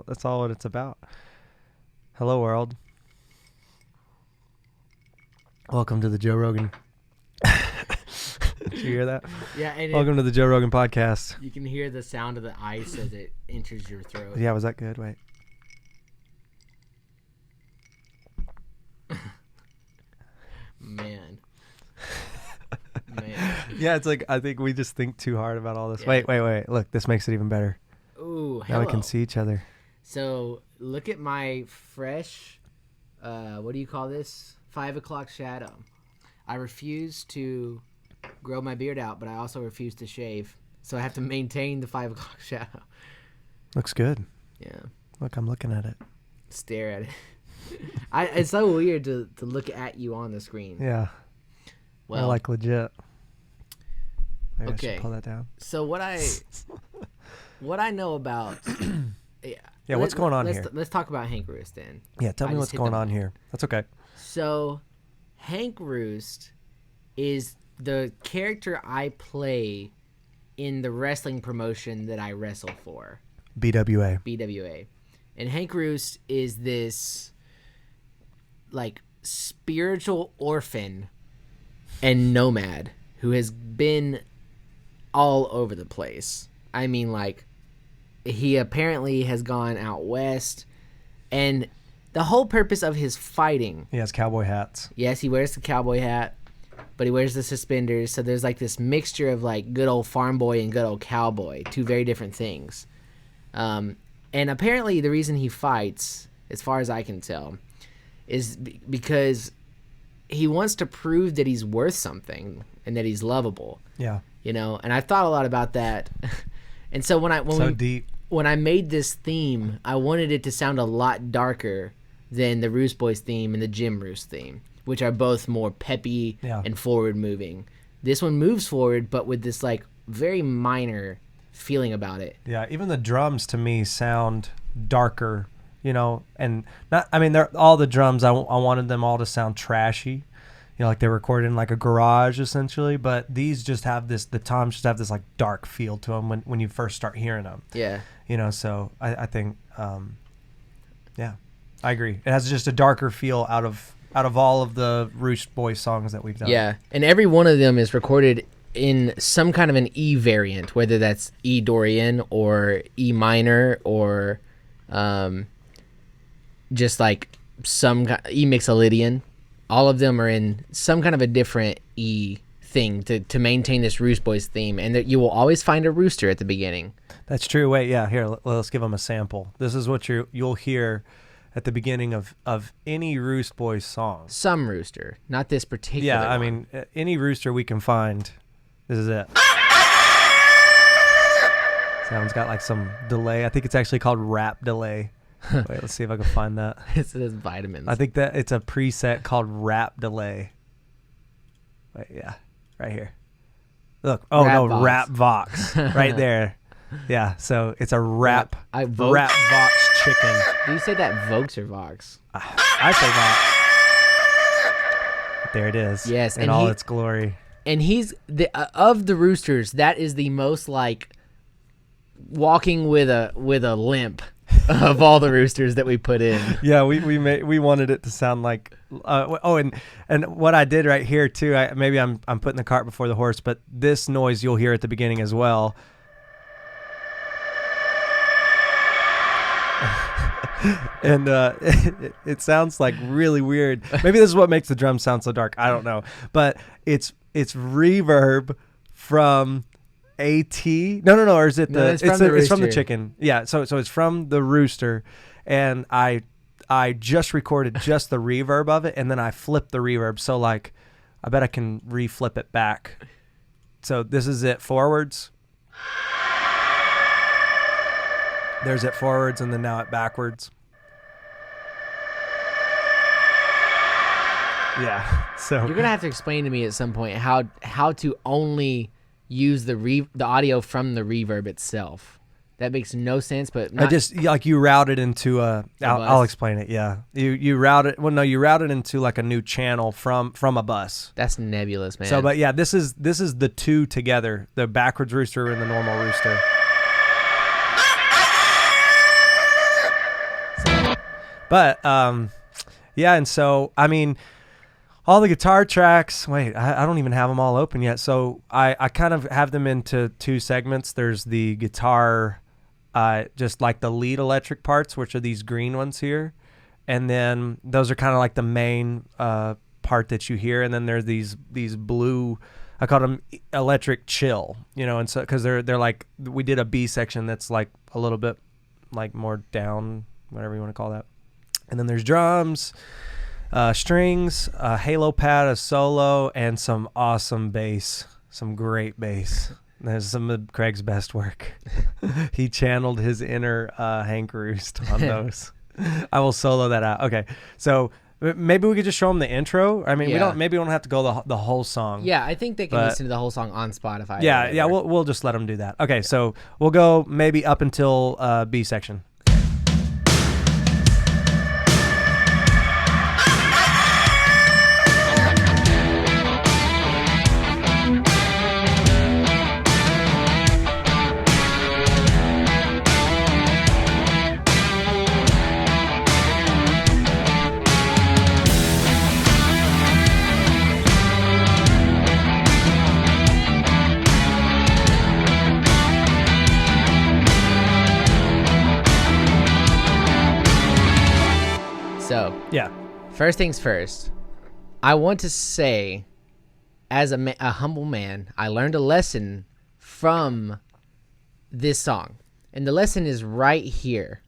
That's all what it's about. Hello, world. Welcome to the Joe Rogan. Did you hear that? Yeah. And Welcome to the Joe Rogan podcast. You can hear the sound of the ice as it enters your throat. Yeah, was that good? Wait. Man. Yeah, it's like I think we just think too hard about all this. Yeah. Wait. Look, this makes it even better. Ooh, Now hello. we can see each other. So look at my fresh, what do you call this? 5 o'clock shadow. I refuse to grow my beard out, but I also refuse to shave. So I have to maintain the 5 o'clock shadow. Looks good. Yeah. Look, I'm looking at it. Stare at it. It's so weird to look at you on the screen. Yeah. Well, like legit. Maybe I okay. should pull that down. So what I know about Yeah, what's going on here? Let's talk about Hank Roost then. Yeah, tell me what's going on here. That's okay. So Hank Roost is the character I play in the wrestling promotion that I wrestle for. BWA. And Hank Roost is this like spiritual orphan and nomad who has been all over the place. I mean, like, he apparently has gone out west, and the whole purpose of his fighting... He has cowboy hats. Yes, he wears the cowboy hat, but he wears the suspenders, so there's like this mixture of like good old farm boy and good old cowboy, two very different things. And apparently the reason he fights, as far as I can tell, is because he wants to prove that he's worth something and that he's lovable. Yeah. You know, and I've thought a lot about that. And so when I made this theme, I wanted it to sound a lot darker than the Roost Boys theme and the Jim Roost theme, which are both more peppy and forward moving. This one moves forward, but with this like very minor feeling about it. Yeah, even the drums to me sound darker, you know, and they're all the drums. I wanted them all to sound trashy, you know, like they recorded in like a garage essentially. But these just have the toms just have this like dark feel to them when you first start hearing them. Yeah. You know, so I think, yeah, I agree. It has just a darker feel out of all of the Roost Boys songs that we've done. Yeah, and every one of them is recorded in some kind of an E variant, whether that's E Dorian or E minor or just like some E Mixolydian. All of them are in some kind of a different E thing to maintain this Roost Boys theme, and that you will always find a rooster at the beginning. That's true. Wait, yeah, here, let's give them a sample. This is what you'll hear at the beginning of any Roost Boys song. Some rooster, not this particular Yeah, I one. mean, any rooster we can find, this is it. Sound's got like some delay. I think it's actually called rap delay. Wait, let's see if I can find that. It says vitamins. I think that it's a preset called rap delay. Wait, yeah, right here. Look, oh Rap no, Vox. Rap Vox, right there. Yeah, so it's a rap Vox. Vox chicken. Do you say that Vox or Vox? I say Vox. There it is. Yes, in and all its glory. And he's of the roosters, that is the most like walking with a limp of all the roosters that we put in. Yeah, we wanted it to sound like and what I did right here too. Maybe I'm putting the cart before the horse, but this noise you'll hear at the beginning as well. And it sounds like really weird. Maybe this is what makes the drum sound so dark. I don't know, but it's reverb from AT. No. Or is it it's from the chicken? Yeah. So it's from the rooster, and I just recorded just the reverb of it, and then I flipped the reverb. So like, I bet I can reflip it back. So this is it forwards. There's it forwards, and then now it backwards. Yeah. So You're gonna have to explain to me at some point how to only use the audio from the reverb itself. That makes no sense, but I just like you route it into I'll explain it. Yeah, you route it. Well, no, you route it into like a new channel from a bus. That's nebulous, man. So, but yeah, this is the two together, the backwards rooster and the normal rooster. But yeah, and so I mean, all the guitar tracks. Wait, I don't even have them all open yet. So I kind of have them into two segments. There's the guitar, just like the lead electric parts, which are these green ones here, and then those are kind of like the main part that you hear, and then there's these blue. I call them electric chill, and so because they're like, we did a B section that's like a little bit like more down, whatever you want to call that, and then there's drums, strings, a halo pad, a solo, and some awesome bass, some great bass. There's some of Craig's best work. He channeled his inner Hank Roost on those. I will solo that out. Okay, so. Maybe we could just show them the intro. I mean, we don't have to go the whole song. Yeah, I think they can listen to the whole song on Spotify. Yeah, we'll just let them do that. Okay, so we'll go maybe up until B section. So, yeah. First things first, I want to say, as a humble man, I learned a lesson from this song. And the lesson is right here.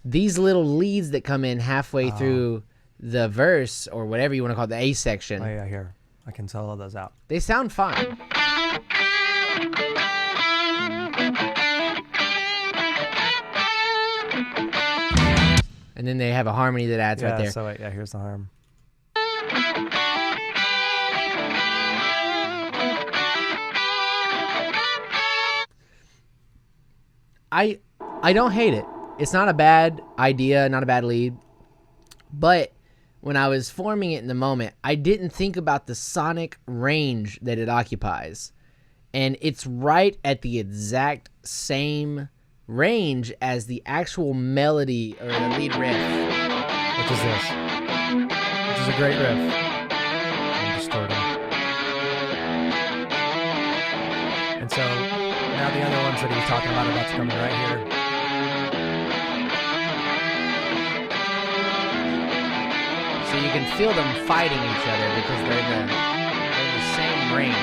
These little leads that come in halfway through the verse, or whatever you want to call it, the A section. Oh, yeah, here. I can solo those out. They sound fine. And then they have a harmony that adds right there. So wait, here's the harm. I don't hate it. It's not a bad idea, not a bad lead. But when I was forming it in the moment, I didn't think about the sonic range that it occupies. And it's right at the exact same range as the actual melody or the lead riff. Which is this? Which is a great riff. I'm distorting. And so now the other ones that he was talking about are about to come in right here. So you can feel them fighting each other because they're in the same range.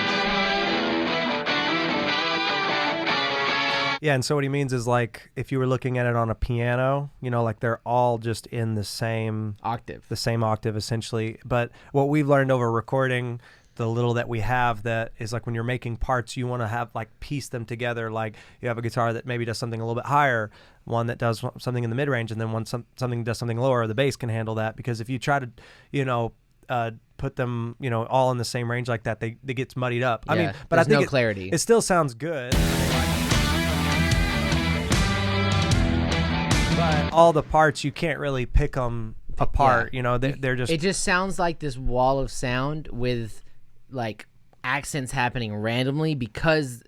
Yeah, and so what he means is, like, if you were looking at it on a piano, like they're all just in the same octave, essentially. But what we've learned over recording, the little that we have, that is like when you're making parts, you want to have like piece them together. Like you have a guitar that maybe does something a little bit higher, one that does something in the mid range, and then something does something lower. The bass can handle that, because if you try to, put them, all in the same range like that, they gets muddied up. Yeah, I mean, but I think no clarity. It still sounds good. But all the parts, you can't really pick them apart. Yeah. They're just. It just sounds like this wall of sound with like accents happening randomly because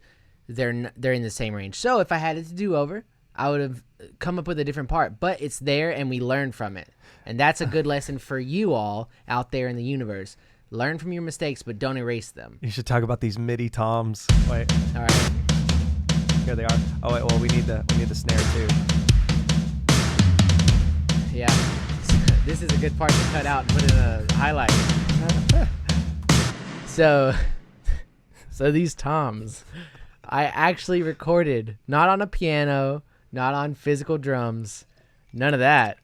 they're in the same range. So if I had it to do over, I would have come up with a different part. But it's there, and we learn from it, and that's a good lesson for you all out there in the universe. Learn from your mistakes, but don't erase them. You should talk about these MIDI toms. Wait. All right. Here they are. Oh wait. Well, we need the snare too. Yeah, this is a good part to cut out and put in a highlight. So these toms, I actually recorded not on a piano, not on physical drums, none of that.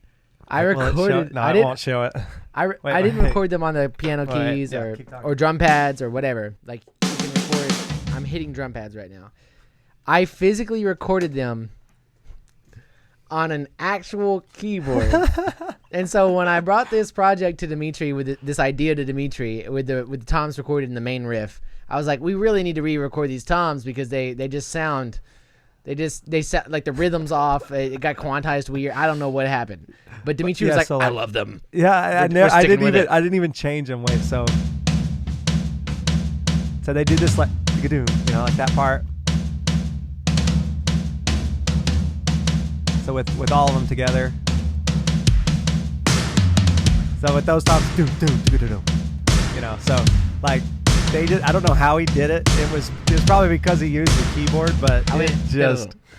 I recorded. I won't show it. I didn't record them on the piano keys or drum pads or whatever. Like you can record. I'm hitting drum pads right now. I physically recorded them on an actual keyboard. And so when I brought this project to Demetri, with this idea to Demetri, with the toms recorded in the main riff, I was like, we really need to re-record these toms because they just sound, they sound like the rhythm's off. It got quantized weird. I don't know what happened, but Demetri was like, I love them. Yeah, I didn't even change them. Wait, so they do this like like that part. So with all of them together. So with those tops, you know, so like they just, I don't know how he did it. It was probably because he used the keyboard, but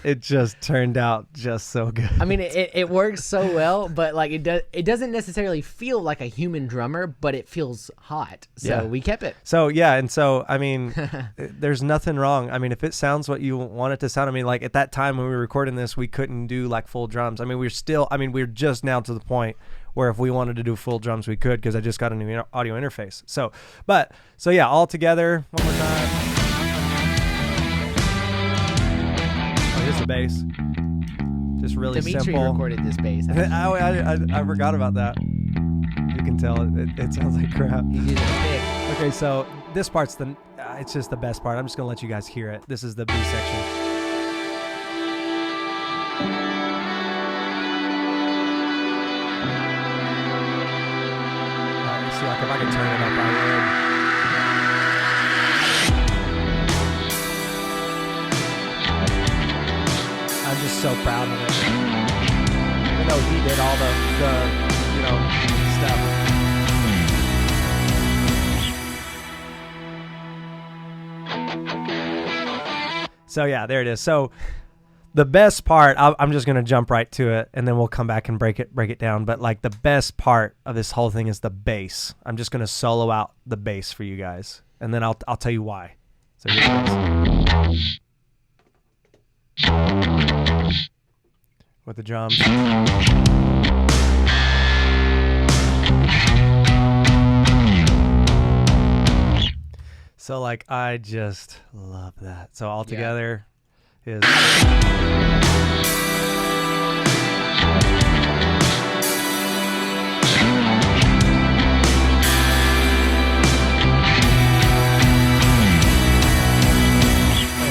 it just turned out just so good. I mean, it works so well, but like it doesn't necessarily feel like a human drummer, but it feels hot. So we kept it. So and so I mean, there's nothing wrong. I mean, if it sounds what you want it to sound, I mean, like at that time when we were recording this, we couldn't do like full drums. I mean, we're just now to the point where if we wanted to do full drums, we could, because I just got a new audio interface. So yeah, all together one more time. Here's the bass. Just really Demetri simple. recorded this bass. I forgot about that. You can tell it sounds like crap. He did a pick. Okay, so this part's it's just the best part. I'm just gonna let you guys hear it. This is the B section. Alright, see, like if I can turn it up, I would. I'm just so proud of it. Even though he did all the stuff. So yeah, there it is. So the best part, I'm just gonna jump right to it, and then we'll come back and break it down. But like the best part of this whole thing is the bass. I'm just gonna solo out the bass for you guys, and then I'll tell you why. So here's the bass. With the drums. So like I just love that. So all together is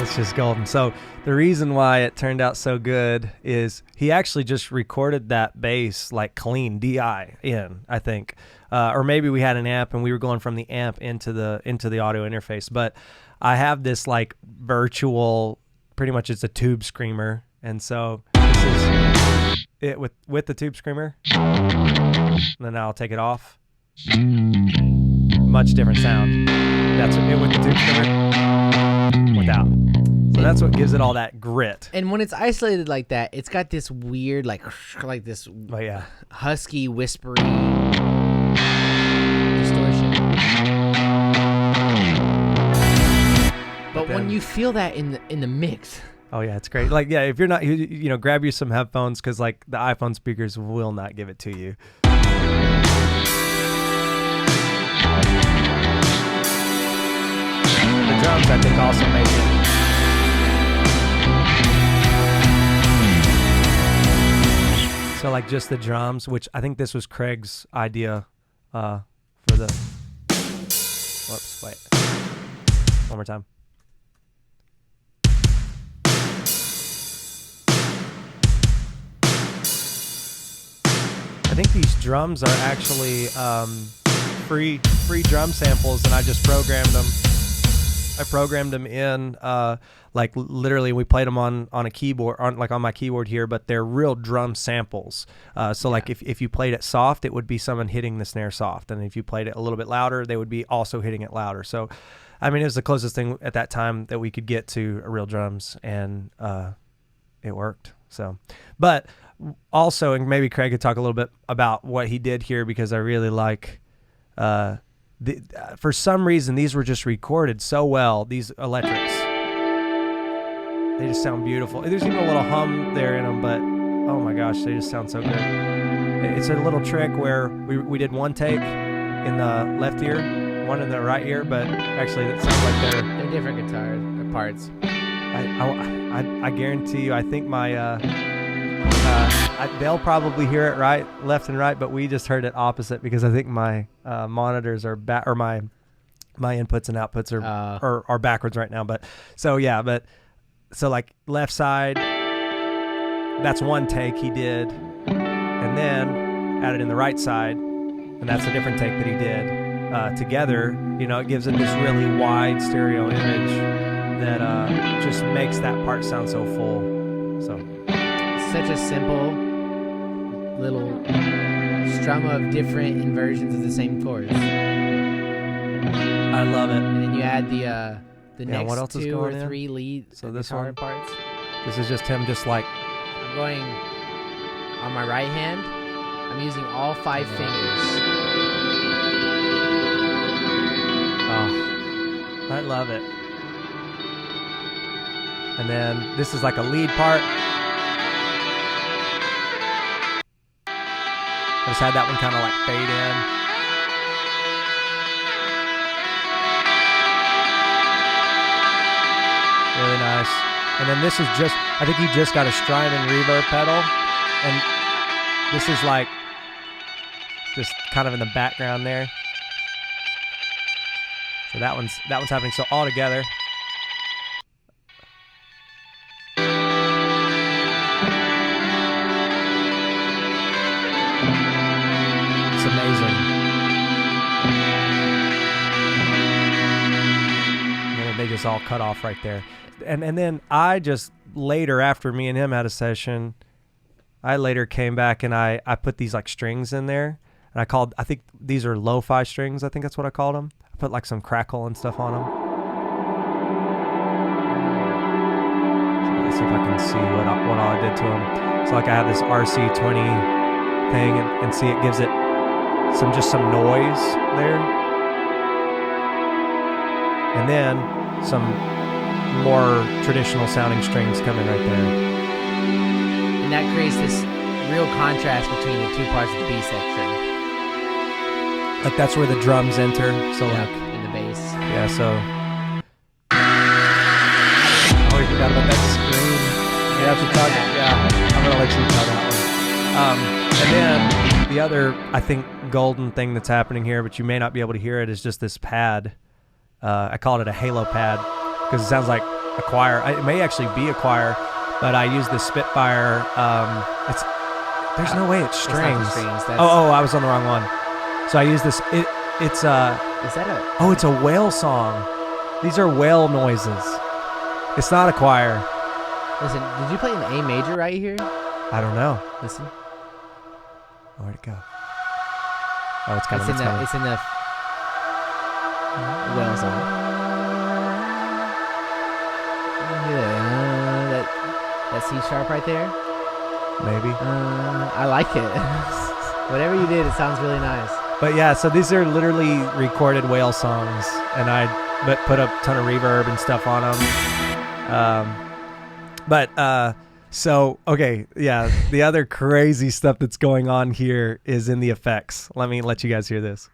it's just golden. So the reason why it turned out so good is he actually just recorded that bass like clean DI in, I think, or maybe we had an amp and we were going from the amp into the audio interface. But I have this like virtual, pretty much it's a tube screamer, and so this is it with the tube screamer. And then I'll take it off. Much different sound. That's it with the tube screamer. Without. So that's what gives it all that grit. And when it's isolated like that, it's got this weird, like this husky, whispery distortion. But when you feel that in the mix. Oh yeah, it's great. Like if you're not, grab you some headphones, because like the iPhone speakers will not give it to you. The drums, I think, also make it. So like just the drums, which I think this was Craig's idea for the. Whoops! Wait. One more time. I think these drums are actually free drum samples, and I just programmed them. I programmed them in, like literally we played them on a keyboard, on my keyboard here, but they're real drum samples. So like if you played it soft, it would be someone hitting the snare soft, and if you played it a little bit louder, they would be also hitting it louder. So, I mean, it was the closest thing at that time that we could get to real drums, and it worked. So, but also, and maybe Craig could talk a little bit about what he did here, because I really like. For some reason, these were just recorded so well. These electrics, they just sound beautiful. There's even a little hum there in them, but oh my gosh, they just sound so good. It's a little trick where we did one take in the left ear, one in the right ear, but actually that sounds like they're different guitar parts. I guarantee you, I think my they'll probably hear it right, left and right, but we just heard it opposite, because I think my monitors are back, or my inputs and outputs are backwards right now. But so like left side, that's one take he did, and then added in the right side, and that's a different take that he did. Together, it gives it this really wide stereo image that just makes that part sound so full. So. Such a simple little strum of different inversions of the same chords. I love it. And then you add the next what else 2 or 3 lead guitar parts. This is just him just like... I'm going on my right hand. I'm using all 5 fingers. Oh, I love it. And then this is like a lead part. I just had that one kind of like fade in. Really nice. And then this is just, I think he just got a Strymon reverb pedal. And this is like just kind of in the background there. So that one's happening. So all together. It's amazing. And they just all cut off right there. And then I just later, after me and him had a session, I later came back and I put these like strings in there. And I think these are lo-fi strings. I think that's what I called them. I put like some crackle and stuff on them. So let's see if I can see what all I did to them. So like I have this RC20 thing and see it gives it some noise there. And then some more traditional sounding strings coming right there. And that creates this real contrast between the 2 parts of the B section. Like that's where the drums enter. So like in the bass. Yeah, so oh, we forgot about that screen. You have to talk. Yeah, I'm gonna let you tell that one. And then the other, I think, golden thing that's happening here, but you may not be able to hear it, is just this pad. I called it a halo pad because it sounds like a choir. It may actually be a choir, but I use the Spitfire. There's no way it's strings. It's not the strings. Oh, I was on the wrong one. So I use this. It's a. Is that a? Oh, it's a whale song. These are whale noises. It's not a choir. Listen, did you play an A major right here? I don't know. Listen. Where'd it go? Oh, it's kind of. It's in the whale song. Yeah, that C sharp right there. Maybe. I like it. Whatever you did, it sounds really nice. But yeah, so these are literally recorded whale songs, and I put a ton of reverb and stuff on them. So okay, yeah. The other crazy stuff that's going on here is in the effects. Let me let you guys hear this.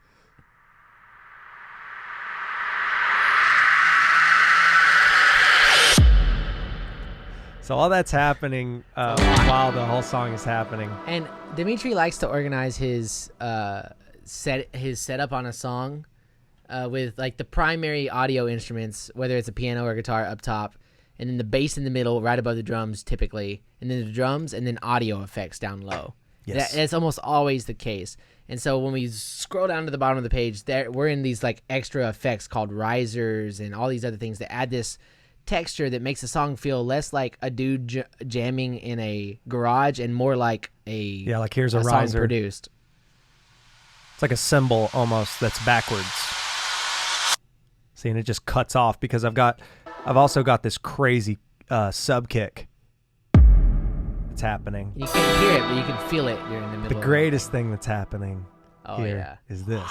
So all that's happening while the whole song is happening. And Demetri likes to organize his setup on a song with like the primary audio instruments, whether it's a piano or guitar up top, and then the bass in the middle, right above the drums typically, and then the drums, and then audio effects down low. Yes. That's almost always the case. And so when we scroll down to the bottom of the page, we're in these like extra effects called risers and all these other things that add this texture that makes the song feel less like a dude jamming in a garage and more like like here's a song riser produced. It's like a cymbal almost that's backwards. See, and it just cuts off because I've also got this crazy sub kick that's happening. You can't hear it, but you can feel it during the middle. The greatest thing that's happening here is this.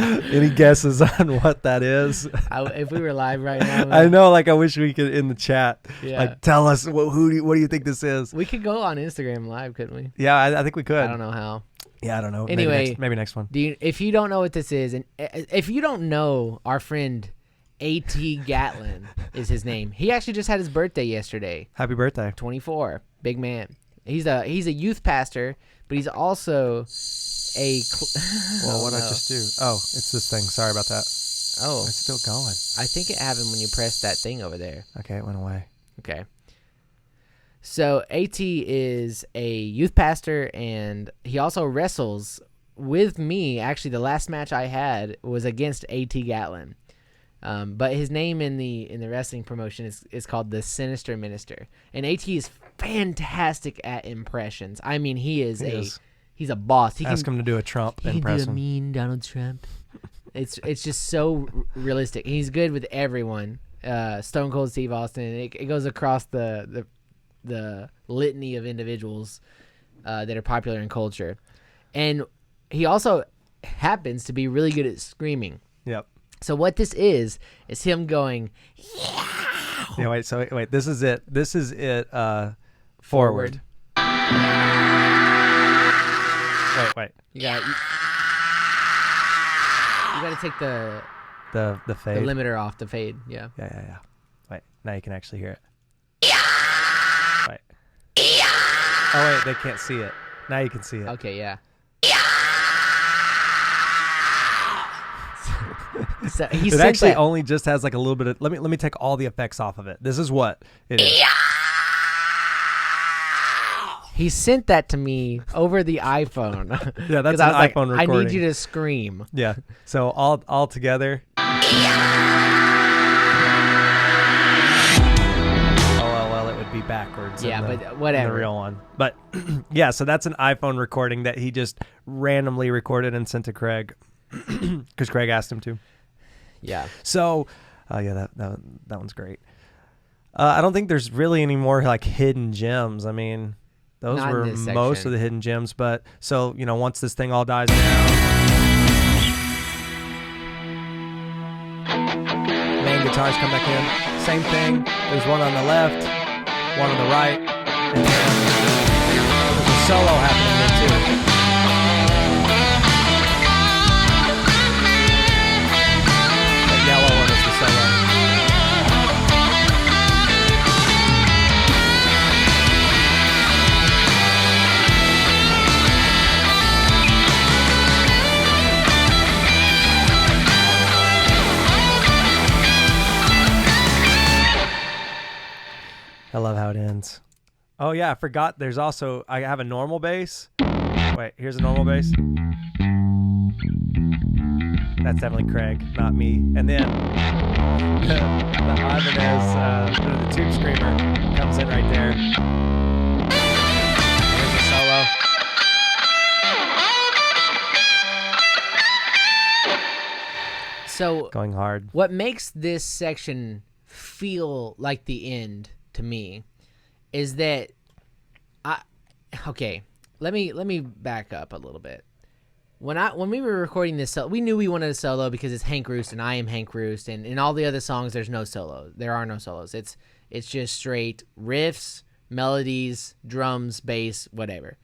Any guesses on what that is? If we were live right now, I know. Like, I wish we could in the chat. Yeah. Like, tell us what do you think this is? We could go on Instagram live, couldn't we? Yeah, I think we could. I don't know how. Yeah, I don't know. Anyway, maybe next one. If you don't know what this is, and if you don't know our friend A.T. Gatlin is his name. He actually just had his birthday yesterday. Happy birthday. 24. Big man. He's a youth pastor, but he's also well, what'd I just do? Oh, it's this thing. Sorry about that. Oh. It's still going. I think it happened when you pressed that thing over there. Okay, it went away. Okay. So AT is a youth pastor, and he also wrestles with me. Actually, the last match I had was against AT Gatlin. But his name in the wrestling promotion is called the Sinister Minister, and AT is fantastic at impressions. I mean, he's a boss. Ask him to do a Trump impression. He can do a mean Donald Trump. It's just so realistic. He's good with everyone. Stone Cold Steve Austin. It goes across the litany of individuals that are popular in culture, and he also happens to be really good at screaming. Yep. So what this is him going, yeah. Yeah, wait. This is it. Forward. Wait. You gotta take the fade. The limiter off, the fade. Yeah. Yeah. Wait, now you can actually hear it. Wait. Oh wait, they can't see it. Now you can see it. Okay, yeah. So it actually only just has like a little bit of. Let me take all the effects off of it. This is what it is. He sent that to me over the iPhone. Yeah, that's an iPhone recording. I need you to scream. Yeah. So all together. Well, it would be backwards. Yeah, but whatever. The real one. But yeah, so that's an iPhone recording that he just randomly recorded and sent to Craig because Craig asked him to. Yeah. So, that one's great. I don't think there's really any more like hidden gems. I mean. Those were most of the hidden gems, but so, once this thing all dies down, main guitars come back in. Same thing. There's one on the left, one on the right, and there's a solo happening there too. The yellow one is the solo. I love how it ends. Oh yeah, I forgot. I have a normal bass. Wait, here's a normal bass. That's definitely Craig, not me. And then the Ibanez, the tube screamer comes in right there. Here's a solo. So going hard. What makes this section feel like the end to me is that let me back up a little bit. When we were recording this, we knew we wanted a solo because it's Hank Roost and I am Hank Roost, and in all the other songs there's no solo. There are no solos. It's just straight riffs, melodies, drums, bass, whatever.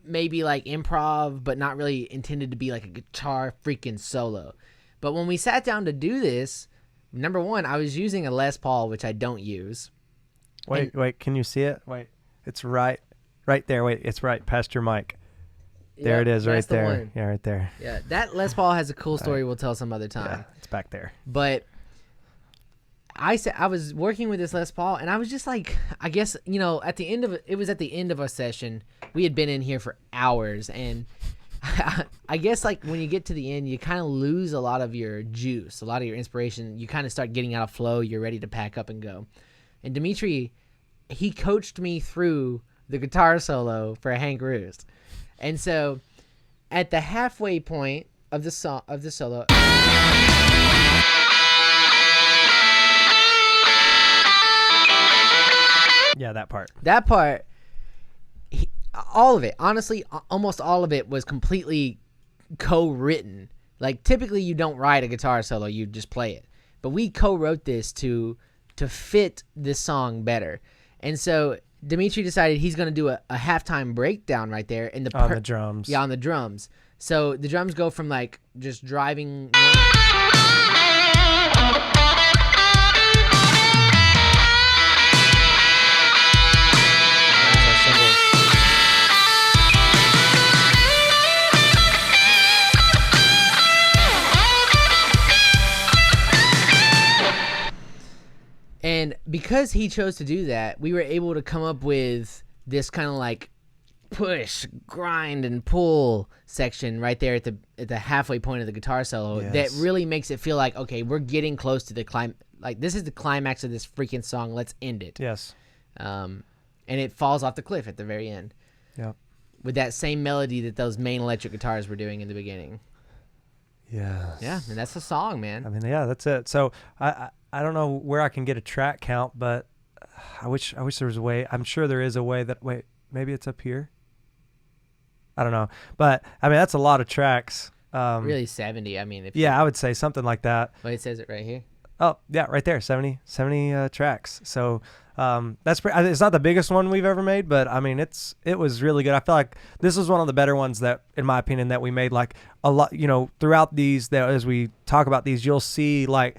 Maybe like improv, but not really intended to be like a guitar freaking solo. But when we sat down to do this, number one, I was using a Les Paul, which I don't use. Wait, can you see it? Wait, it's right there. Wait, it's right past your mic. There it is, right there. One. Yeah, right there. Yeah, that Les Paul has a cool story we'll tell some other time. Yeah, it's back there. But I was working with this Les Paul, and I was just like, I guess, at the end of a session, we had been in here for hours, and I guess like when you get to the end, you kind of lose a lot of your juice, a lot of your inspiration. You kind of start getting out of flow. You're ready to pack up and go. And Demetri, he coached me through the guitar solo for Hank Roost. And so at the halfway point of the solo, yeah, that part, all of it, honestly, almost all of it was completely co-written. Like typically you don't write a guitar solo, you just play it. But we co-wrote this to fit this song better. And so Demetri decided he's going to do a halftime breakdown right there in on the drums. Yeah, on the drums. So the drums go from like just driving. And because he chose to do that, we were able to come up with this kind of like push, grind, and pull section right there at the halfway point of the guitar solo that really makes it feel like, okay, we're getting close to the like this is the climax of this freaking song. Let's end it. Yes. And it falls off the cliff at the very end. Yeah. With that same melody that those main electric guitars were doing in the beginning. Yeah. Yeah, and that's the song, man. I mean, yeah, that's it. So I don't know where I can get a track count, but I wish there was a way. I'm sure there is a way that maybe it's up here. I don't know, but I mean that's a lot of tracks. Really 70. I mean, I would say something like that. Well, it says it right here. Oh yeah, right there, 70 tracks. So that's it's not the biggest one we've ever made, but I mean it was really good. I feel like this is one of the better ones that, in my opinion, that we made. Like a lot, throughout these, that as we talk about these, you'll see like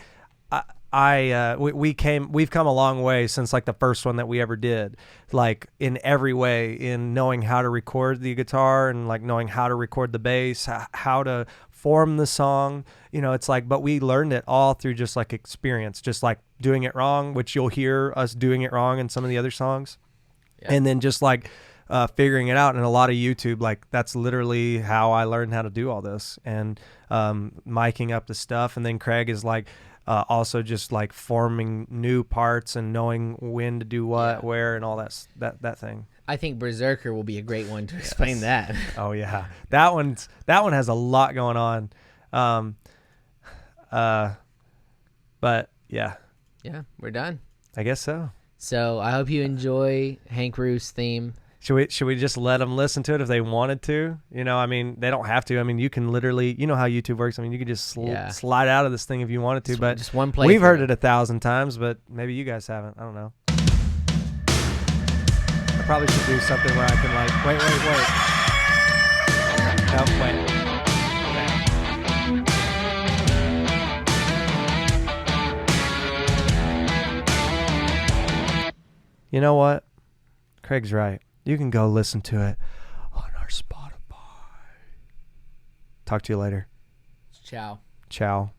we've come a long way since like the first one that we ever did, like in every way, in knowing how to record the guitar and like knowing how to record the bass, how to form the song. It's like, but we learned it all through just like experience, just like doing it wrong, which you'll hear us doing it wrong in some of the other songs. Yeah. And then just like figuring it out. And a lot of YouTube, like that's literally how I learned how to do all this, and miking up the stuff. And then Craig is like also just like forming new parts and knowing when to do what, where, and all that thing. I think Berserker will be a great one to explain that. Oh yeah, that one has a lot going on. But yeah, we're done. I guess so. So I hope you enjoy Hank Roost's theme. Should we just let them listen to it if they wanted to? I mean, they don't have to. I mean, you can literally, how YouTube works. I mean, you can just slide out of this thing if you wanted to. But just one play. We've heard it 1,000 times, but maybe you guys haven't. I don't know. I probably should do something where I can like, wait. No, wait. You know what? Craig's right. You can go listen to it on our Spotify. Talk to you later. Ciao. Ciao.